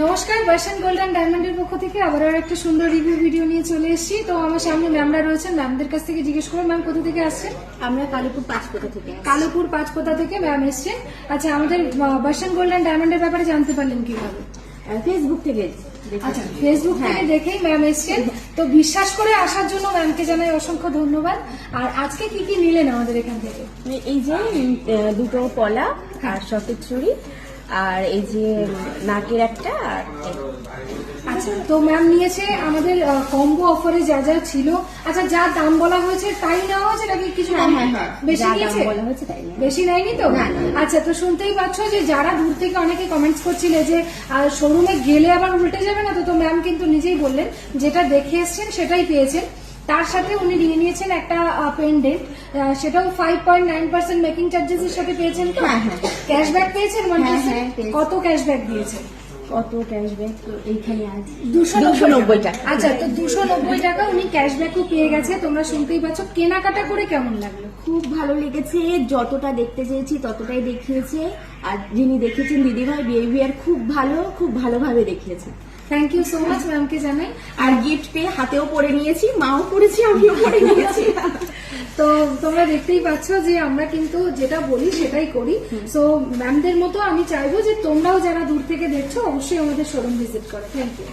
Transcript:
নমস্কার, বার্সান gold and ডায়মন্ডের পক্ষ থেকে আবার একটা সুন্দর রিভিউ ভিডিও নিয়ে চলে এসেছি। তো আমার সামনে ম্যামরা রয়েছেন, ম্যামদের কাছ থেকে জিজ্ঞেস করবো ম্যাম কোথা থেকে আসছেন। আমরা কালীপুর পাঁচকোথা থেকে। কালীপুর পাঁচকোথা থেকে ম্যাম এসছেন। আচ্ছা, আমাদের বার্সান গোল্ড অ্যান্ড ডায়মন্ডের ব্যাপারে জানতে পারলেন কিভাবে? ফেসবুক থেকে। আচ্ছা, ফেসবুক থেকে দেখেই ম্যাম এসছেন। তো বিশ্বাস করে আসার জন্য ম্যামকে জানাই অসংখ্য ধন্যবাদ। আর আজকে কি কি নিলেন আমাদের এখান থেকে? এই যে দুটো পলা আর শখের চুড়ি, আর এই যে নাকের একটা, আর আচ্ছা, তো ম্যাম নিয়েছে আমাদের কম্বো অফারে যা যা ছিল। আচ্ছা, যা দাম বলা হয়েছে তাই নেওয়া হয়েছে নাকি কিছু বেশি নিয়েছে? বলা হয়েছে তাই না, বেশি নেয়নি তো? আচ্ছা, তো শুনতেই পাচ্ছ যে যারা দূর থেকে অনেকে কমেন্টস করছিলে যে শোরুমে গেলে আবার উল্টে যাবে না, তো ম্যাম কিন্তু নিজেই বললেন যেটা দেখে এসছেন সেটাই পেয়েছেন। তার সাথে উনি নিয়ে নিয়েছেন একটা পেন্ডেন্ট, সেটাও 5.9% মেকিং চার্জেস এর সাথে পেয়েছেন। তো ক্যাশব্যাক পেয়েছেন? কত ক্যাশব্যাক দিয়েছেন? কত ক্যাশব্যাক এইখানে আছে 290 টাকা। আচ্ছা, তো 290 টাকা উনি ক্যাশব্যাকও পেয়ে গেছে। তোমরা শুনতেই পাচ্ছ। কেনাকাটা করে কেমন লাগলো? খুব ভালো লেগেছে, যতটা দেখতে চেয়েছি ততটাই দেখিয়েছে। আর যিনি দেখেছেন দিদিভাই, বিহেভিয়ার খুব ভালো, খুব ভালোভাবে দেখিয়েছে। থ্যাংক ইউ সো মাচ ম্যামকে জানাই। আর গিফট পেয়ে হাতেও পরে নিয়েছি, মাও পরেছি, আমিও পরে নিয়েছি। তো তোমরা দেখতেই পাচ্ছ যে আমরা কিন্তু যেটা বলি সেটাই করি। সো ম্যামদের মতো আমি চাইবো যে তোমরাও যারা দূর থেকে দেখছো অবশ্যই আমাদের শোরুম ভিজিট করো। Thank you.